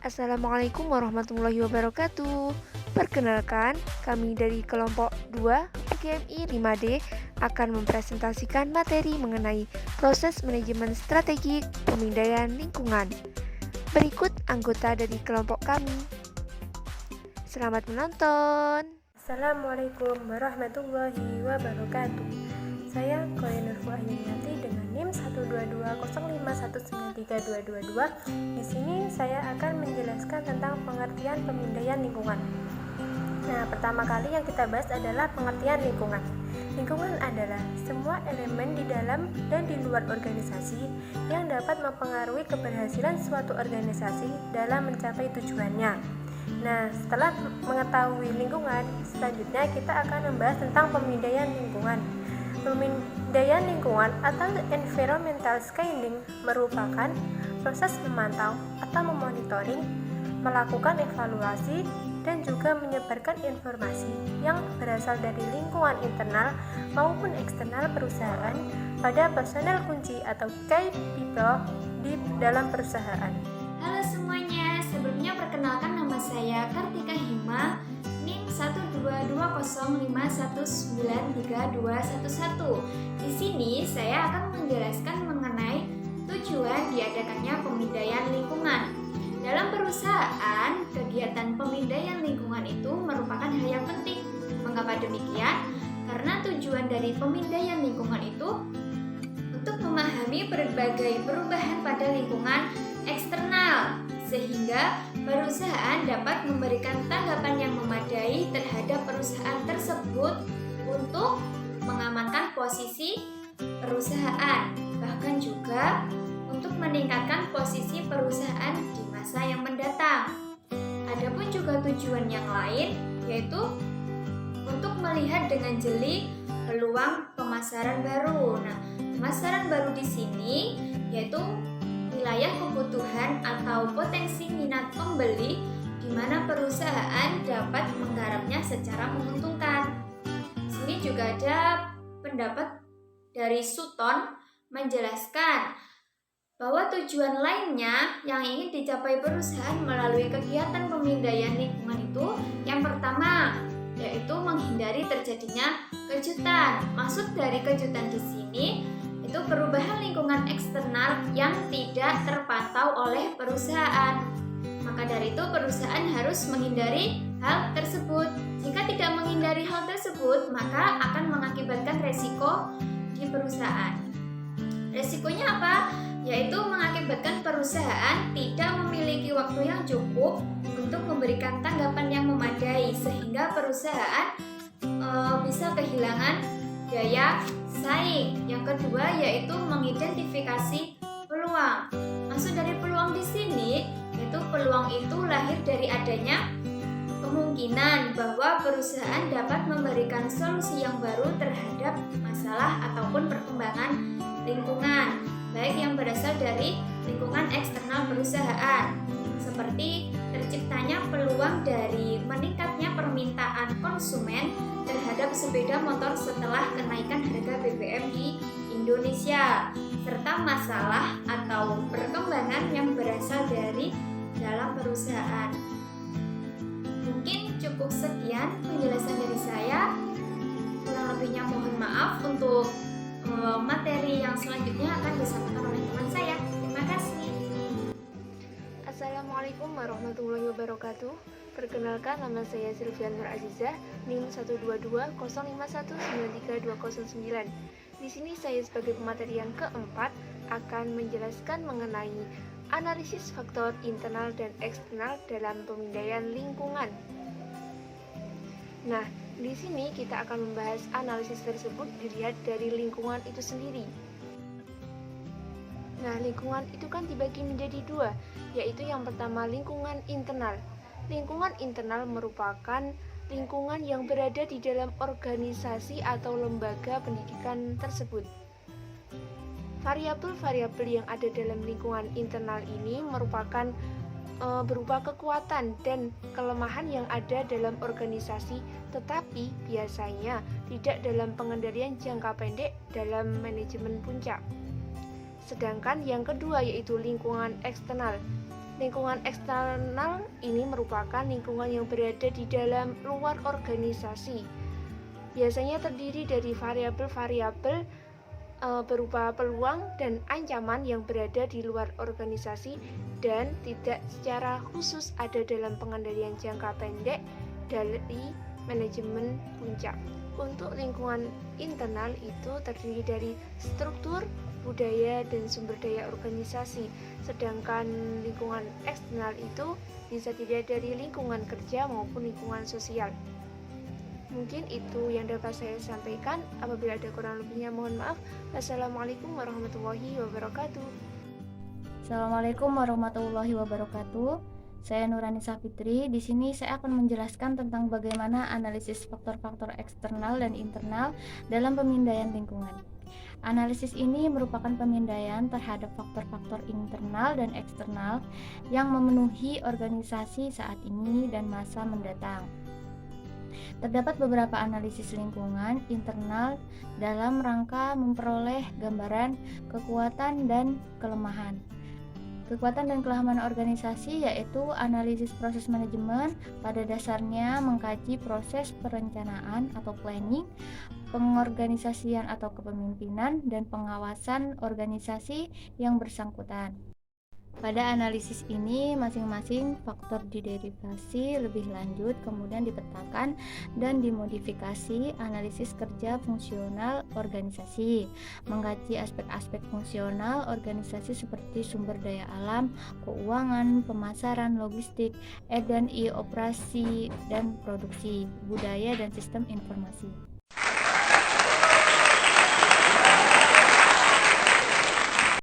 Assalamualaikum warahmatullahi wabarakatuh. Perkenalkan, kami dari kelompok 2 PGMI 5D akan mempresentasikan materi mengenai proses manajemen strategik pemindaian lingkungan. Berikut anggota dari kelompok kami. Selamat menonton. Assalamualaikum warahmatullahi wabarakatuh. Saya Koya Nurfu Ahyuniati dengan NIM 12205193222. Di sini saya akan menjelaskan tentang pengertian pemindaian lingkungan. Nah, pertama kali yang kita bahas adalah pengertian lingkungan. Lingkungan adalah semua elemen di dalam dan di luar organisasi yang dapat mempengaruhi keberhasilan suatu organisasi dalam mencapai tujuannya. Nah, setelah mengetahui lingkungan, selanjutnya kita akan membahas tentang pemindaian lingkungan. Pemindaian lingkungan atau environmental scanning merupakan proses memantau atau memonitoring, melakukan evaluasi, dan juga menyebarkan informasi yang berasal dari lingkungan internal maupun eksternal perusahaan pada personel kunci atau key people di dalam perusahaan. Halo semuanya, sebelumnya perkenalkan nama saya Kartika Hima, NIM 12205193211. Di sini saya akan menjelaskan mengenai tujuan diadakannya pemindaian lingkungan. Dalam perusahaan, kegiatan pemindaian lingkungan itu merupakan hal yang penting. Mengapa demikian? Karena tujuan dari pemindaian lingkungan itu untuk memahami berbagai perubahan pada lingkungan eksternal, sehingga perusahaan dapat memberikan tanggapan yang memadai terhadap perusahaan tersebut untuk mengamankan posisi perusahaan, bahkan juga untuk meningkatkan posisi perusahaan di masa yang mendatang. Adapun juga tujuan yang lain, yaitu untuk melihat dengan jeli peluang pemasaran baru. Nah, pemasaran baru di sini yaitu wilayah kebutuhan atau potensi minat pembeli di mana perusahaan dapat menggarapnya secara menguntungkan. Di sini juga ada pendapat dari Sutton menjelaskan bahwa tujuan lainnya yang ingin dicapai perusahaan melalui kegiatan pemindaian lingkungan itu yang pertama yaitu menghindari terjadinya kejutan. Maksud dari kejutan di sini itu perubahan lingkungan eksternal yang tidak terpantau oleh perusahaan. Maka dari itu perusahaan harus menghindari hal tersebut. Jika tidak menghindari hal tersebut, maka akan mengakibatkan resiko di perusahaan. Resikonya apa? Yaitu mengakibatkan perusahaan tidak memiliki waktu yang cukup untuk memberikan tanggapan yang memadai sehingga perusahaan bisa kehilangan daya saing. Yang kedua yaitu mengidentifikasi peluang. Maksud dari peluang di sini yaitu peluang itu lahir dari adanya kemungkinan bahwa perusahaan dapat memberikan solusi yang baru terhadap masalah ataupun perkembangan lingkungan, baik yang berasal dari lingkungan eksternal perusahaan, seperti terciptanya peluang dari meningkatnya permintaan konsumen terhadap sepeda motor setelah kenaikan harga BBM di Indonesia, serta masalah atau perkembangan yang berasal dari dalam perusahaan. Mungkin cukup sekian penjelasan dari saya. Kurang lebihnya mohon maaf. Untuk materi yang selanjutnya akan disampaikan oleh teman saya. Terima kasih. Assalamualaikum warahmatullahi wabarakatuh. Perkenalkan, nama saya Sylvia Nur Azizah, NIM 12205193209. Di sini saya sebagai pemateri yang keempat akan menjelaskan mengenai analisis faktor internal dan eksternal dalam pemindaian lingkungan. Nah, di sini kita akan membahas analisis tersebut dilihat dari lingkungan itu sendiri. Nah, lingkungan itu kan dibagi menjadi dua, yaitu yang pertama lingkungan internal. Lingkungan internal merupakan lingkungan yang berada di dalam organisasi atau lembaga pendidikan tersebut. Variabel-variabel yang ada dalam lingkungan internal ini merupakan berupa kekuatan dan kelemahan yang ada dalam organisasi, tetapi biasanya tidak dalam pengendalian jangka pendek dalam manajemen puncak. Sedangkan yang kedua yaitu lingkungan eksternal. Lingkungan eksternal ini merupakan lingkungan yang berada di dalam luar organisasi. Biasanya terdiri dari variabel-variabel berupa peluang dan ancaman yang berada di luar organisasi dan tidak secara khusus ada dalam pengendalian jangka pendek dari manajemen puncak. Untuk lingkungan internal itu terdiri dari struktur, budaya, dan sumber daya organisasi. Sedangkan lingkungan eksternal itu bisa dilihat dari lingkungan kerja maupun lingkungan sosial. Mungkin itu yang dapat saya sampaikan. Apabila ada kurang lebihnya mohon maaf. Wassalamualaikum warahmatullahi wabarakatuh. Assalamualaikum warahmatullahi wabarakatuh. Saya Nuranisa Fitri. Di sini saya akan menjelaskan tentang bagaimana analisis faktor-faktor eksternal dan internal dalam pemindaian lingkungan. Analisis ini merupakan pemindaian terhadap faktor-faktor internal dan eksternal yang memenuhi organisasi saat ini dan masa mendatang. Terdapat beberapa analisis lingkungan internal dalam rangka memperoleh gambaran kekuatan dan kelemahan. Kekuatan dan kelemahan organisasi yaitu analisis proses manajemen, pada dasarnya mengkaji proses perencanaan atau planning, pengorganisasian atau kepemimpinan, dan pengawasan organisasi yang bersangkutan. Pada analisis ini, masing-masing faktor diderivasi lebih lanjut, kemudian dipetakan dan dimodifikasi. Analisis kerja fungsional organisasi mengkaji aspek-aspek fungsional organisasi seperti sumber daya alam, keuangan, pemasaran, logistik, E dan I, operasi dan produksi, budaya dan sistem informasi.